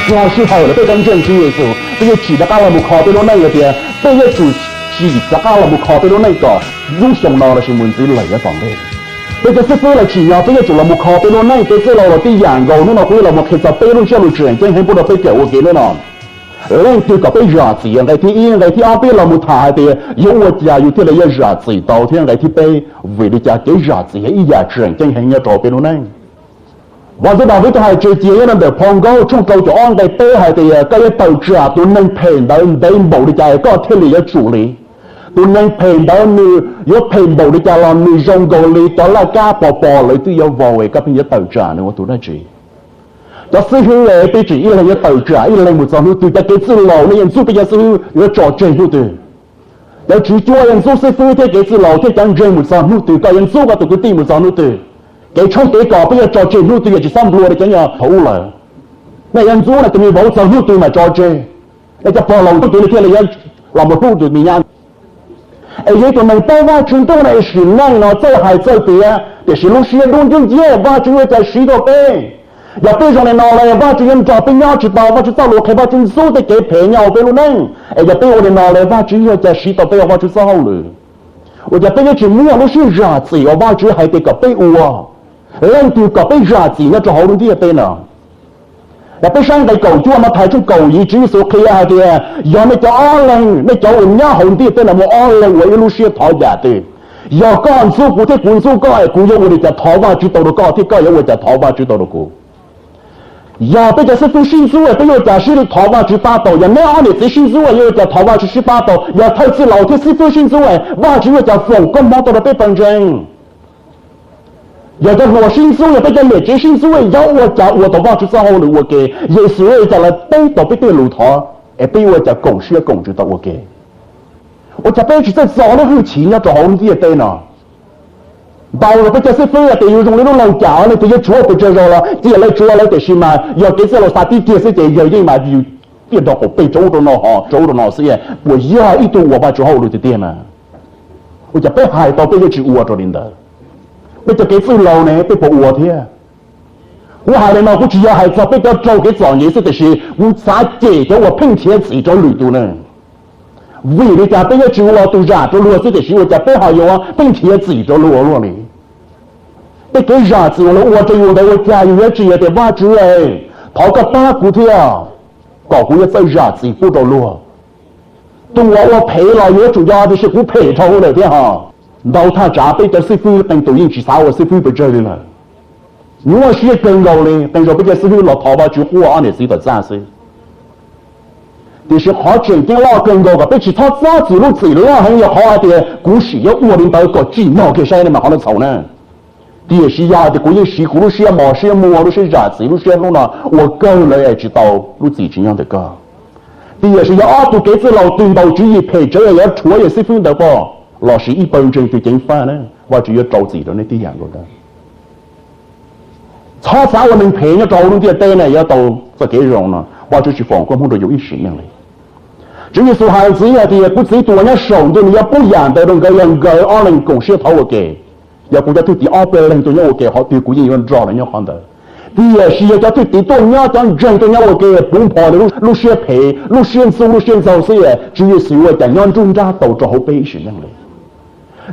说是好了，被当正主耶稣，被个指的高了木靠被罗那个点，被个主指的高了木靠被罗那个，用上闹的是门子来的房的。bây giờ sẽ là chỉ nhau bây giờ chủ là một kho bây giờ này bây giờ là cái dạng gầu nó cũng là một cái sao bây giờ sẽ là chuyện chẳng hay bây giờ bây giờ ok nữa nè lên từ cả bây giờ gì cái thì yên cái thì ở bây là một thải thì yêu vật già yêu thì là yêu giờ gì đầu tiên cái thì bây vì đi chơi cái giờ gì ý giờ chuyện chẳng hay nhau trò bây giờ này và cái đó với cái hai chơi chơi nó để phong câu trong câu cho on cái bây hai thì cái tàu trả tụi nên phèn đó để bộ đi chơi có thể là chủ lý tụi nên phèn đó như yếu phèn bộ đi chơi là như rong gò lý đó là cá bò lấy tụi yêu vào cái bây giờ tàu trả nữa tụi nó chỉ cho sư hữu lệ bây chỉ là yêu tàu trả yêu lên một số hữu tụi cái sư lầu này nhân số bây giờ sư yêu trò chơi hữu tụi để chỉ cho nhân số sư hữu thế cái sư lầu thế chẳng chơi một số hữu tụi cái nhân số và tụi cái tìm một số hữu tụi cái trong cái cỏ bây giờ trò chơi hữu tụi chỉ xăm lùa để cho nhà thấu là này nhân số là tụi mình bảo sao hữu tụi mà trò chơi để cho bò lầu tụi cái là làm một hữu tụi mình ăn ấy vậy tụi mình bao nhiêu chúng tôi này sử năng nó chơi hay chơi bia để sử lúc xưa luôn chung chia bao nhiêu cái sử đồ bê giờ bây giờ này nó là bao nhiêu nhân trò bên nhau chỉ bảo bao nhiêu sao lúc hay bao nhiêu số để cái phê nhau bên luôn đấy ấy giờ bây giờ này nó là bao nhiêu cái sử đồ bê bao nhiêu sao rồi giờ bây giờ chỉ mua lúc xưa giả gì ở bao nhiêu hay để cái bê uo lên từ cái bê giả gì nó cho họ luôn đi bên nào là bây sang đây cầu chúa mà thấy trong cầu gì chỉ số kia thì giờ mới cho on lên mới cho ổn nhá hồn đi tên là một on lên với lúc xưa thọ giả thì giờ con số của thế cuốn số coi cũng yêu người ta thọ vào chữ đầu đồ coi thì coi yêu người ta thọ vào chữ đầu đồ cô giờ bây giờ sẽ tu sinh số bây giờ giả sử thọ vào chữ ba đầu giờ nếu anh để sinh số yêu ta thọ vào chữ ba đầu giờ thay chữ lão thì sẽ tu sinh số vào chữ ta phòng con mong đầu被本真有的我心思也被这列这心思为要我讲我的话就上后了我给也是为讲了背到被对路头也被我讲公司公知道我给我讲背起在早了后期要找红地对呢到了被这是非要得有种那种老家呢这些主要不知道了这来主要来的是嘛要给这老啥地点是这有人嘛就变到我被周的那哈周的那是也我要一度我把之后了的点嘛我讲被害到被这只我着领的bây giờ cái sư lầu này被bộ thế我还能我只要还做被叫做给早年是的是我啥解决我碰天自找旅途呢为了家被要只我都ရာ着路是的是我家被好有啊碰天自找路路呢被给ရာ子了我这有的我家有也只也得挖出来跑个八股跳搞股也在ရာ子不着路对我赔了也主要的是我赔头了的哈到他家被这师傅等抖音去杀我师傅不这里了如果是更高的等着被这师傅老淘宝去货安的谁的战士但是好整天老更高的被其他抓住路走路很有好的股市要我领导个技能给谁的嘛好能炒呢也是呀的国营西湖路是要毛是要摸路是啥子路是要弄了我够了也知道路自己这样的个也是要二度给这老领导主义陪着要出也是分的不老师一般人对警方呢我只要找自己的那点样的超啥我们陪要找路的带呢要到这给人呢我就是防光碰到有一十年了至于说孩子呀的不知多人手的你要不养的那个人个二人公司讨我给要不叫对第二百人都要我给好对估计有人找人要好的也是要叫对第多要讲人都要我给不跑的路线陪路线走路线走是至于是我讲要中家都找好背是那样的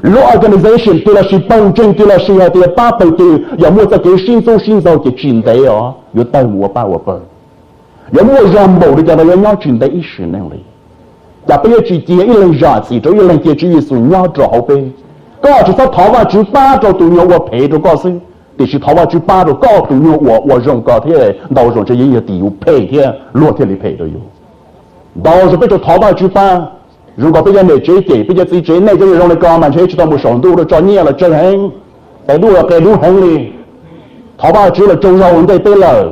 organization 对了是保证对了是要的把保证要么在给新手的真的哦有带我把我帮要么让某的叫他要真的一时那里要不要去接一人热气就一人接至于是要找好背告诉他淘宝去把着都要我陪着告诉但是淘宝去把着告诉我让高铁到时候这也有地有陪天落天里陪着有到时候被着淘宝去把如果被人没追给，被人自己那个人的高满车知道没上路了，专业了，真很，在路了给路很里，淘宝知了中上文在背了，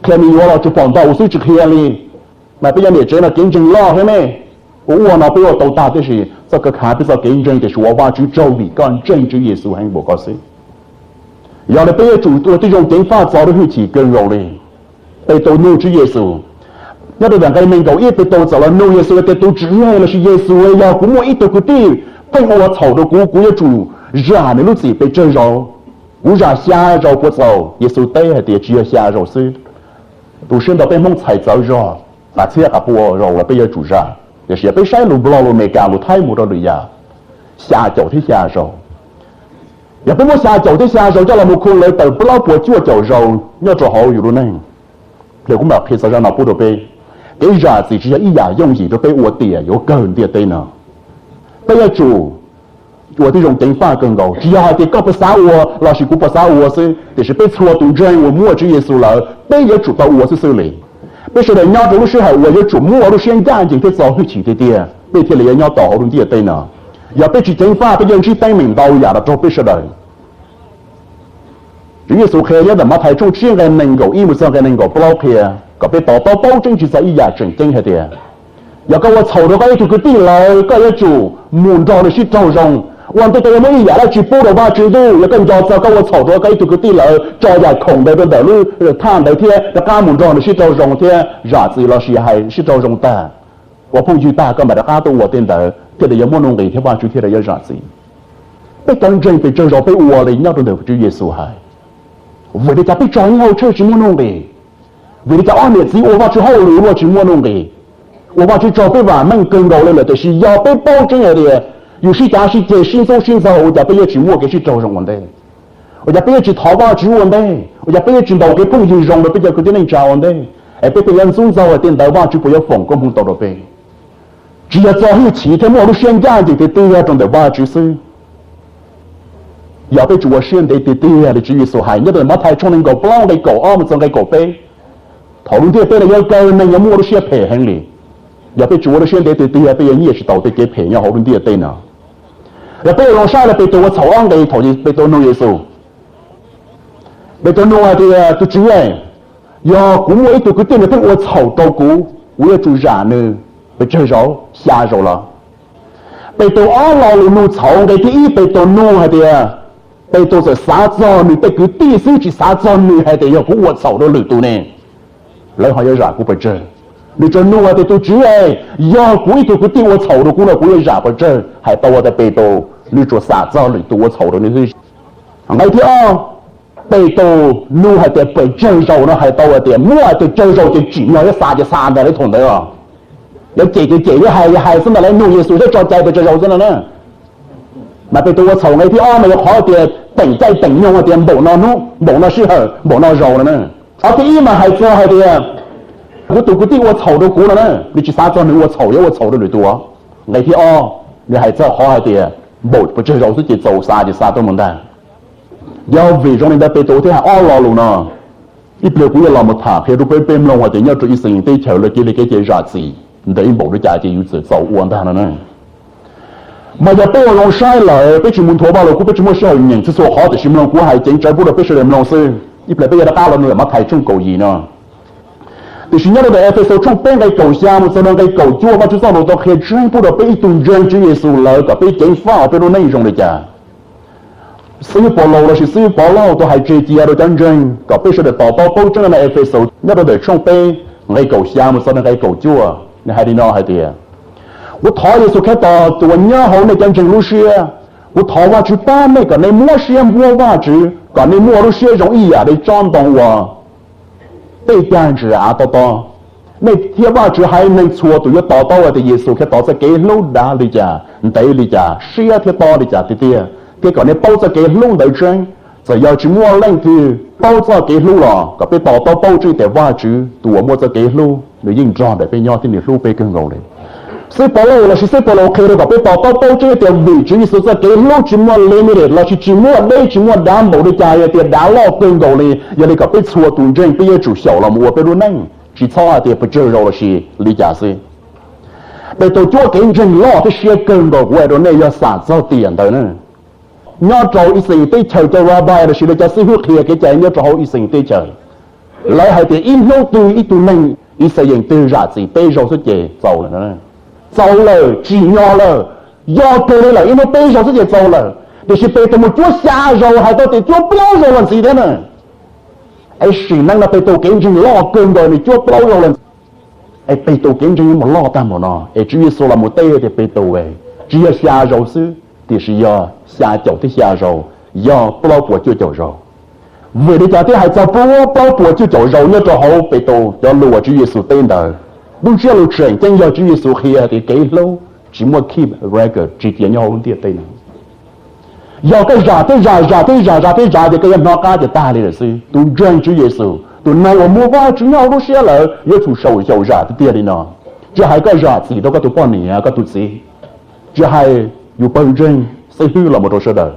看你我了就放到我手机看里，那被人没追了竞争了，是没？我那被我都打的是这个看不上竞争的是我把去周围干政治也是很不高兴，要来被人主动这种警法早的去提更容易，被都弄之也是。要是两个人搞一直都走了，弄耶稣的都只爱了是耶稣的，要古莫一头个地，被我炒的古也煮，然的路子被这肉，我让下肉不走，耶稣带的只要下肉是， tu sinh đó bên mong chạy giáo rồi là xe cả bùa rồi là bây giờ chủ ra để sẽ bây sai lùm lo lùm mẹ cả lùm thay một đôi giờ xa chỗ thế xa rồi giờ bây giờ xa chỗ thế xa rồi cho là một khuôn lấy từ bao bùa chua chỗ rồi nhớ cho họอยู่luôn này để cũng bảo khi sao ra nó bùa đồ bê cái giả gì chỉ là ý giả dùng gì đồ bê uổng tiền có cần tiền tây nào bây giờ chủ我这种定法更高，只要得搞不杀我，老师不不杀我是，但是被错读真，我摸着耶稣了，被也主到我是手里。被说的鸟的时候，我也主摸了先干净的早回去的点，被天里鸟到好多点对呢，要被去定法，被人去当领导呀的都被说的。耶稣开了的马太中只个能够，一模上个能够不老开，个被到保证就是一样正经下的。要跟我凑到个一个地了，个一主门着的是招容。วันที่ตัวไม่อยากได้จีบเราว่าจีดูแล้วก็จะจะก็ว่า炒ตัวก็อีกตัวที่เราจะอยากคงได้เป็นแต่รู้ท่านได้เที่ยแล้วการหมุนรอง的是招容เที่ยราศีเรา是还是招容แต่ว่าผู้ยืดตาก็ไม่ได้ฆ่าตัวเต็มแต่ที่เรายังมั่นงที่ว่าจุดที่เรายังราศีไปตั้งใจไปเจอเราไปอวดเลยเนี่ยตัวเดียวจุดเยซูให้เวลาจะไปจอยเราเชื่อจีมั่นงเลยเวลาจะอ้อนเนี่ยสิว่าจุดเขาหรือว่าจีมั่นงเลยว่าจุดจอไปว่ามันเกินเราเลยแต่是要被保证的有时假是在新手，我家不要去摸，给去招上问题，我家不要去淘宝去问题，我家不要去到给朋友用的，不要给人招问题，哎，被人送走了，电台话就不要放，根本到了呗。只要早一起，他摸到现在的对呀，中的话就是，要被做现在的对呀的至于说还，你都没太冲能够不让你搞，我们总该搞呗。讨论这边的要搞，那要摸到些配合哩，要被做的现在的对呀，被人也是到底给配，要讨论这对呢。แล้วไปลงใช้แล้วไปตัวเฉาอ้างเลยถอยไปตัวนู้นเยซูไปตัวนู้นอะไรตัวจีเอ๋ยอกูมั่วไอ้ตัวกูเต้นเลยทั้งว่าเฉาตัวกู我也主然呢ไปเจอเรา下手了ไปตัวอ้างเราเลยนู้นเฉาเลยที่อีไปตัวนู้นอะไรไปตัวจะสาจอนี่ไปกูตีซื้อจีสาจอนี่อะไรยอกูว่าเฉาตัวหรือตัวเนี่ยแล้วเขาจะรักกูไปเจอ你这弄啊的都知哎，要故意都不定我炒的，过来过来染不正，还到我的背头，你做啥子你都我炒的，你是，那天啊，背头弄还得背正手呢，还到我的摸的正手就紧了，要杀就杀的，你懂的啊？要解决还是那来弄耶稣在找在的这手子了呢？那背头我炒那天啊，没有好点等在等用我点某那弄某那适合某那肉了呢，啊，第一嘛还做还的。我都估计我炒到过了呢，你去啥状态我炒也我炒的最多，那天哦，你还在好一点，不这肉是去做啥就啥都没得，要为什么你在被昨天还熬老了呢？一边不要那么大，还都被被弄我的，要做一生对头了，给你给这啥子，你等于冇的价钱有此做完蛋了呢。mà giờ bây giờ lòng sai là bây giờ muốn thua bao lâu cũng bây giờ muốn sao nhận chứ số họ thì xin lòng của hai chính trái bút là bây giờ làm lòng sư, ít lại bây giờ đã bao lâu nữa mà thầy trong cầu gì nữa. Thì xin nhớ là Ephesos trong bên cái cầu xa một số cái cầu chua và chúng ta nói khi chuyên bút là bây tuần dân Chúa Giêsu là cả bây chính pháp bây nó này trong đấy chả. Sư bảo lâu là sư bảo lâu tôi hay chơi chia rồi chân chân cả bây giờ để tỏ bao bao chân là Ephesos nhớ là trong bên cái cầu xa một số cái cầu chua này hay đi nói hay đi. 我讨厌说看到ตัวเนี้ยเขาในจังจังรู้เชื่อ我讨ว่า去บ้านไม่ก็ในมั่วเชื่อมั่วว่าจือก็ในมั่วรู้เชื่อ容易啊ได้จ้องตรงว่า被这样子啊ต่อในเทียบว่าจือให้ในชัวตัวเยอะต่อว่าแต่เยซูแค่ต่อจะเกลูดาลิจ่าได้ลิจ่าเชื่อเทียต่อลิจ่าเตี้ยที่ก่อนในเป้าจะเกลูได้จังจะ要去มั่วเล่นคือเป้าจะเกลูหรอก็ไปต่อเป้าจือแต่ว่าจือตัวมั่วจะเกลูหรือยิ่งจ้องแต่ไปย่อที่นี่ลูกไปเกินเราเลย所以保罗了是所以保罗开了个被保这个点位置是说给老寂寞里面的老是寂寞累寂寞难某的家业点难老更高的要那个被错动真被业主小了我被路能去操啊点不知道了是理解是被都做给人老的些更高我都那要啥子点的呢要找一些对头的话吧的是那叫师傅开给讲要找一些对头来还得一路对一度能一些人对啥子被肉是给走了呢走了，只要了，要给了，因为背上自己走了，但是背怎么做下肉，还到底做不了肉了谁的呢？哎，谁能那背都跟着老跟的，你做不了肉了？哎，背都跟着你们老干么呢？哎，至于说了没得的背都哎，只要下肉是，就是要下脚的下肉，要不老过就叫肉。vì để cho thế hai cho bố chưa chỗ rầu nhớ cho hậu bị tổ cho lùa Chúa Giêsu tên đời đúng chưa lùa chuyện chân do Chúa Giêsu khi thì cái lâu chỉ muốn keep record chỉ tiền nhau hơn tiền tên do cái giả thì cái nó cá thì ta đi là gì tu dân Chúa Giêsu tu này ở mua vào Chúa nhau lúc xưa là yêu chủ sầu giả thì tiền đi nó chứ hai cái giả gì đâu có tu bao nhiêu có tu gì chứ hai yêu bao dân sẽ hư là một đồ sơ đời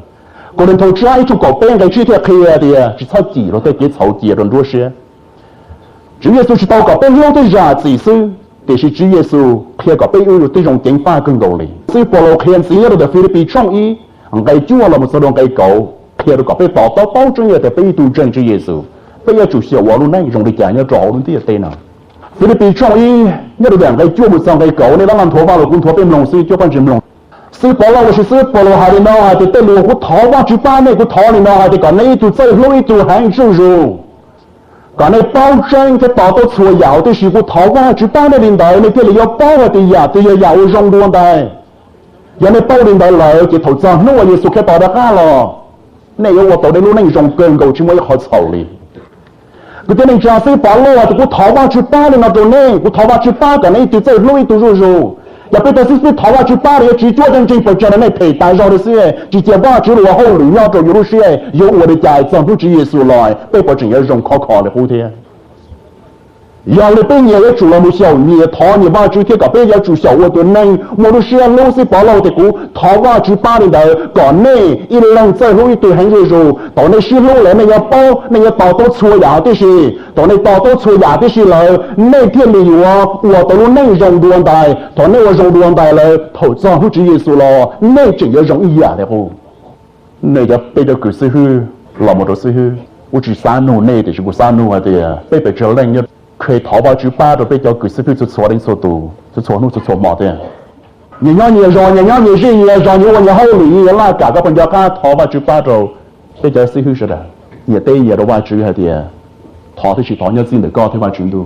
còn đến thầu trái chủ cổ bên cái chi tiết kia thì chỉ sao chỉ nó tới cái thầu chỉ rồi đua xe Chúa Giêsu chỉ tao cổ bên lâu tới giả chỉ sư thì Chúa Giêsu khi cổ bên yêu tới dùng tiếng pha cưng đầu lì sư Paulo khen sĩ ở tại Philippines trong ý cái Chúa là một số đông cái cổ khi nó cổ bên bỏ tao bao trong nhà thì bên tu chân Chúa Giêsu bây giờ chủ sở vào luôn này dùng để trả nhớ trò luôn tiếc tên nào Philippines trong ý nhớ được cái Chúa một dòng cái cổ này nó làm thua vào cũng thua bên lòng sư cho con chim lòng sư Paulo là sư Paulo hai đứa nó hai đứa tên luôn cũng tháo vào chữ ba này cũng tháo này nó hai đứa còn này tụi chơi lối tụi hàng sâu rồi còn này bao tranh cái tỏ tôi xua dạo tôi chỉ cũng tháo vào chữ ba này đến đời này kia là do bao là thì dạo rong đuông đây giờ này bao đến đời lại chỉ thấu rằng nó là Giêsu cái tỏ đã khá là này yêu tỏ đây lúc này rong cơn cầu chỉ mới họ xấu đi cái tên này cha sư Paulo thì cũng tháo vào chữ ba này nó rồi này cũng tháo vào chữ ba còn này tụi chơi lối tụi rồi giờ bây giờ sư tháo vào chữ ba thì chỉ cho chân chính phải cho nên thể tại do đấy xưa chỉ chỉ ba chữ là hậu lũ nhau rồi yêu xưa yêu ở đây chạy xong lúc chỉ Giêsu lại bây giờ chỉ dùng khó để hú thế giờ này bây giờ chủ là một小你tháo你vào chữ thế cả bây giờ chủ小我ตัวนึงmột lúc xưa lúc sư bảo lâu thì cũng tháo vào chữ ba thì đời còn này ít lần chơi lúc tuổi hành rồi tao này sư lúc lại này要包này要包多错呀这是tao này包多错呀这是了那天里我都那种多大tao này我种多大了头上不只耶稣了那整个容易啊的不那个被这个师傅老么多师傅我只三怒那的是个三怒啊的被这人要เคยถอดจุป้าโดยไปเจ้ากุศลพิจุดสวดในโซตูจุดสวดนู่นจุดสวดหมอเดียเนี่ยรอเนี่ยมีสิ่งเนี่ยรอเนี่ยวันเนี่ยเขาหลีเนี่ยล่ากาก็เป็นยาฆ่าถอดจุป้าโดยไปเจ้าสิ่งที่สุดเนี่ยเตยเนี่ยเราว่าจุให้เดียถอดที่สุดถอดเนี่ยสิ่งเด็กก็ที่ว่าจุดู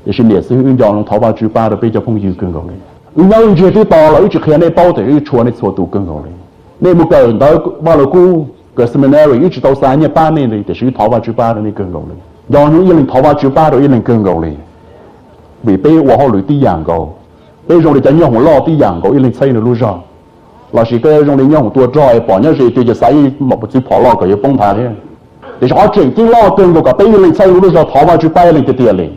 也是เนี่ยสิ่งอื่นยองถอดจุป้าโดยไปเจ้าพงยืนกันก่อนเลยเนี่ยอื่นที่ต่อเราอีกจะเขียนในเป้าแต่อีกชวนในโซตูกันก่อนเลยเนี่ยมันเกิดแล้วว่าเรากู้เกิด seminary อีกจะต่อสายเนี่ยป้าเนี่ยเลยแต่ชีวิตถอดจุป้าโดยนี่กันก่อนเลยdo những người tháo vào chữ ba rồi những cơn gầu liền vì bây giờ họ lười tí giảng gầu bây giờ thì chẳng nhau lo tí giảng gầu những xây được luôn rồi là chỉ cái trong những nhau tua trọi bỏ nhau gì thìจะใส่một chút bỏ lo cái bông thà thế để họ chỉnh chính lo cơn gầu cả bây giờ những xây luôn rồi tháo vào chữ ba những tiền liền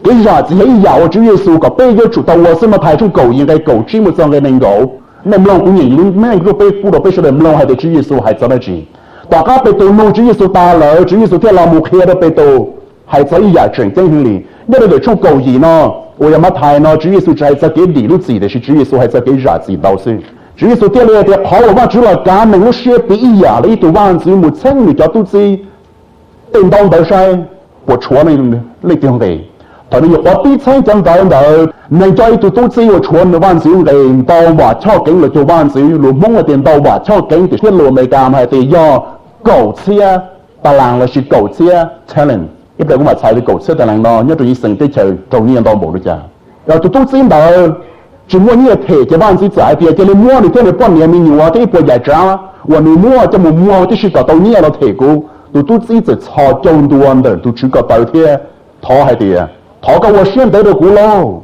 cái giờ chỉ thấy giàu Chúa Giêsu cả bây giờ chủ tàu xin mà thay trong cầu những cái cầu chỉ một dòng cái nền gầu nên lòng cũng nhìn luôn mấy cái bây phụ đồ bây giờ để lòng hay để Chúa Giêsu hay cho nó gìต่อก็ไปตัวนู้นChúa Giêsu ta lỡ Chúa Giêsuที่เรามุขเฮียเราไปตัวให้ใจอยากเฉยจังหลีเนี่ยเราเดี๋ยวช่วงเกาหลีเนาะ我要มาไทยเนาะChúa Giêsuใจจะเกี่ยดีรู้สิแต่Chúa Giêsuให้จะเกี่ยราศีดาวซิChúa Giêsuที่เราเดี๋ยวขอว่าจุลการหนึ่งเราเชื่อปีอีหยาเลยตัววันสิหมดเส้นหรือจะตุ้ซีเต็มดาวเดาใช่ปวดชัวนี่เลยที่ห้องเดตอนนี้อยู่ว่าปีใช้จังเดาในใจตัวตุ้ซีว่าชวนในวันสิเดดาวว่าชอบเก่งเลยตัววันสิหลุมมุ่งว่าเตียนดาวว่าชอบเก่งแต่เชื่อหลวงอเมริกาให้ตีย่อcầu chia ta làng là sự cầu chia challenge ít đây cũng mà xài được cầu chia ta làng nó nhớ tụi sinh tới chờ trâu nhiên đau bổ được chả rồi tụi tôi xin đợi chỉ mua nhiều thể cho bạn xin giải thì cho nên mua thì thế này quan niệm mình nhiều thế bây giờ trả và nếu mua cho mình mua thì sự cả tàu nhiên là thể của tụi tôi xin chỉ cho trong tuần đấy tụi chỉ có tàu thế thọ hay thì thọ cái vật xuyên tới được cũ lâu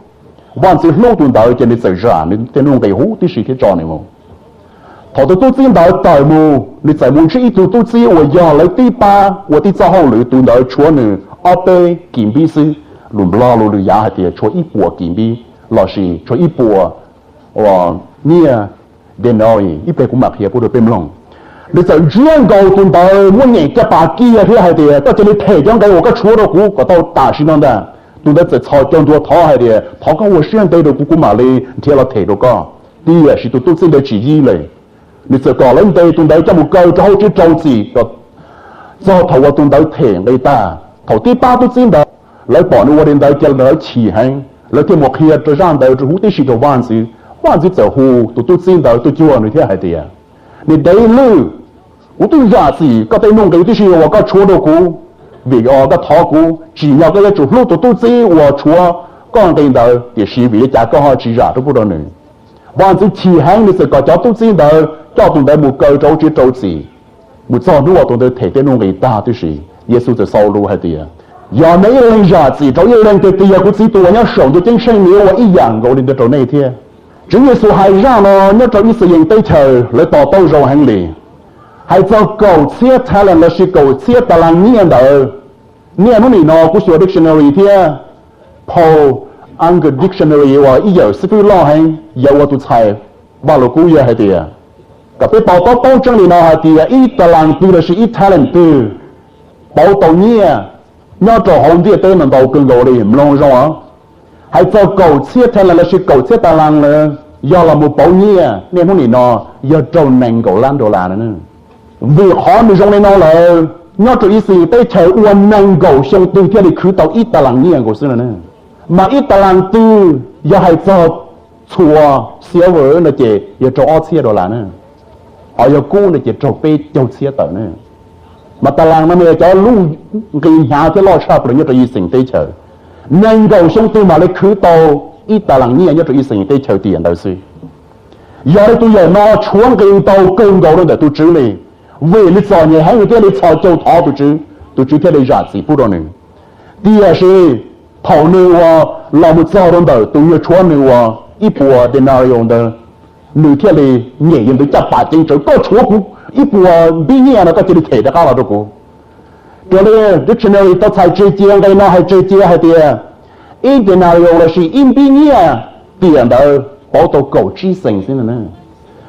bạn sẽ lâu tuần đợi cho nên xảy ra nên thế nên cái hú thì sự thế trò này mà thọ tôi xin đợi tàu mù你在某些度都知我要来第八，我的账号里度到穿呢，阿贝金币是轮不拉路的牙还得穿一波金币，老是穿一波，哇，你啊，电脑一百个马克不得变long，你在这样高度到我年个把几啊，还得到这里台上给我个出了股，我到大市场的，度到在炒江多淘还得，淘跟我现在的不顾马里，贴了台着个，第一是都真的记忆嘞。你จะก่อเล่นเตยตุนเตยจมูกเกาจะเอาที่เจ้าจีก็จะถาวตุนเตยเถ่งเลยตาถาวที่ป้าตุซินเตยแล้วปอนวันเดินเตยจะเลยฉี่ให้แล้วที่หมกเฮียจะร่างเตยจะหูที่ฉี่กับวันสิจะหูตุซินเตยตุจัวหนึ่งที่หายเตียนี่เดย์ลื้อ我对牙齿ก็ได้弄给就是我个戳到骨为我个头骨只要个要做路都知我戳刚对的也是为家刚好只牙都不得呢วันที่ฉี่แห้งนี่สิก็จะตุ้งซินเดอเจ้าตุ้งได้หมู่เกย์เจ้าจีเจ้าจีหมู่เจ้าดูว่าตุ้งได้เทเต้นงเลยตาที่สิ Giêsu từ sau lu hai tia giờ mấy lần giả chỉ trong những lần từ tia của chỉ tuổi nhau sống cho chính sinh nhiều và ý dạng gọi đến từ chỗ này thế Chúa Giêsu hay ra nó nhớ trong những sự hiện tới trời lấy tỏ tâu rồi hành lì hay cho cầu chia thay là sự cầu chia ta là nghe đỡ nghe nó này nó của số dictionary thế Paul Unger dictionary và ý giờ sẽ phải lo hành giờว่าตัวใช้บ้าลูกกูยังให้เดียกับไปต่อต้นจังเลยนะให้เดียอีตารางตัวเลยสิอี talent ตัวbảo tàu nhia nhớ trò hồn địa tên là tàu cường gỗ đi mông rồi hãy cho cầu chia thay là sự cầu chia ta lăng là do là một bảo nhia nên hôm nay nó do trâu nành cầu lan đồ là nữa vì khó mình trong này nó là nhớ trò ý gì tới chơi uốn nành cầu xong từ kia đi khứ tàu ít ta lăng nhia của xưa nữa mà ít ta lăng từ do hãy cho chùa xéo vỡ là chỉ do trò ót chia đồ là nữa họ do cũ là chỉ trò pe trâu chia tờ nữa mà ta lang nó mới cho lu cái nhà cho lo sắp rồi nhớ cho y sinh tới chờ nên cầu xong từ mà lấy khứ tàu ít ta lang nhớ cho y sinh tới chờ tiền đâu xí giờ tôi giờ nó xuống cái tàu cơn cầu đó để tôi chữ này về lịch sử nhà hay người kia lịch sử châu thọ tôi chữ thế này giả gì phút đó này đi là gì thầu nữa là một giờ đó tôi nhớ xuống nữa ít bùa để nào用的女天里也用的加把金州搞错不一部毕业了，个这里提的高了这个，这里 dictionary 都才直接的那还直接还的，一点那用的是因毕业点的报道狗知性先的呢，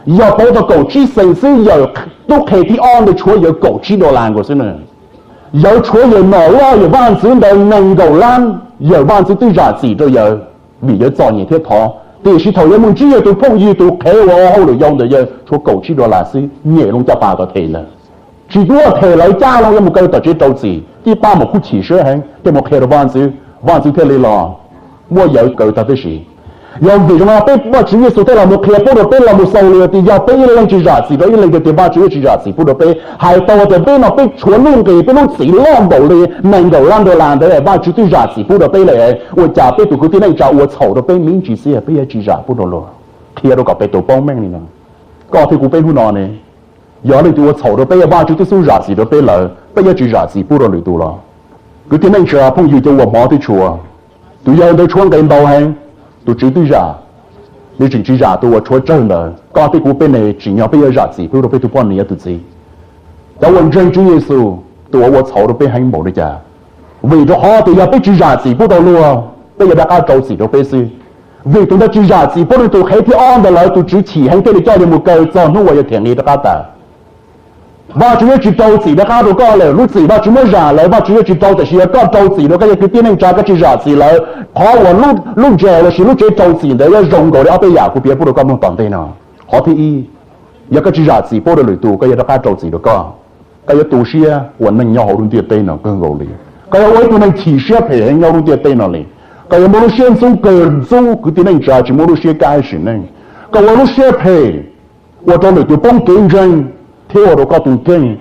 要报道狗知性先有都可以按的除有狗知道烂过先呢，有除有脑了有万子的能够烂，有万子对啥子都有，为了造业贴头。第是头一门只有对碰遇对开我后来用的人，说狗知道哪些野龙家八个腿了，只不过腿来家龙也没够到这周子，第八没不起身还，这么开的万子腿来了，我有够到的是，要为什么被我只有说的了没开不了被了没收了的，要被一人只啥子，一人的地方只有只啥子不了被，还到的被那被全弄给被弄死浪不了，能够让的烂的，把只对啥子不了被了，我家被杜克的那家我丑的被民只是被也只啥不了了，贴到个被杜帮命呢，个被古被胡闹呢，有的对我丑的被把只对是啥子的被了，被也只啥子不了了多了，个的那家朋友就我毛的错，对有的穿跟刀还。tôi chỉ tôi giả nếu chỉ giả tôi chúa chân là có cái của bên này chỉ nhau bây giờ giả gì tôi đâu biết tôi quan niệm tôi gì đó là chân Chúa Giêsu tôi cháu đâu biết hành bộ đấy chả vì đó họ tôi giờ biết chỉ giả gì tôi đâu luôn bây giờ đã có trâu gì đâu biết gì vì tôi đã chỉ giả gì tôi thấy thì on đó là tôi chỉ hành cái để cho một câu cho nó vậy thiện đi đó cả ta và chúng chỉ trâu gì đó cả đâu có là lúc gì và chúng mới giả lại và chúng chỉ trâu thì có trâu gì đó cái tiên năng trả cái chỉ giả gì là họ là lúc trẻ là chỉ lúc trẻ trâu gì đấy là rồng gọi để bây giờ của别不都咁樣當地呢họ thì有個只giả gì不都嚟到cái đó cả trâu gì đó có cái tu sĩ我能要好多啲地呢更好哩cái我都能提示培養要多啲地呢哩cái冇路先做更做佢啲能trả只冇路先解釋呢cái我路先培我到嚟到幫競爭theo我都搞懂更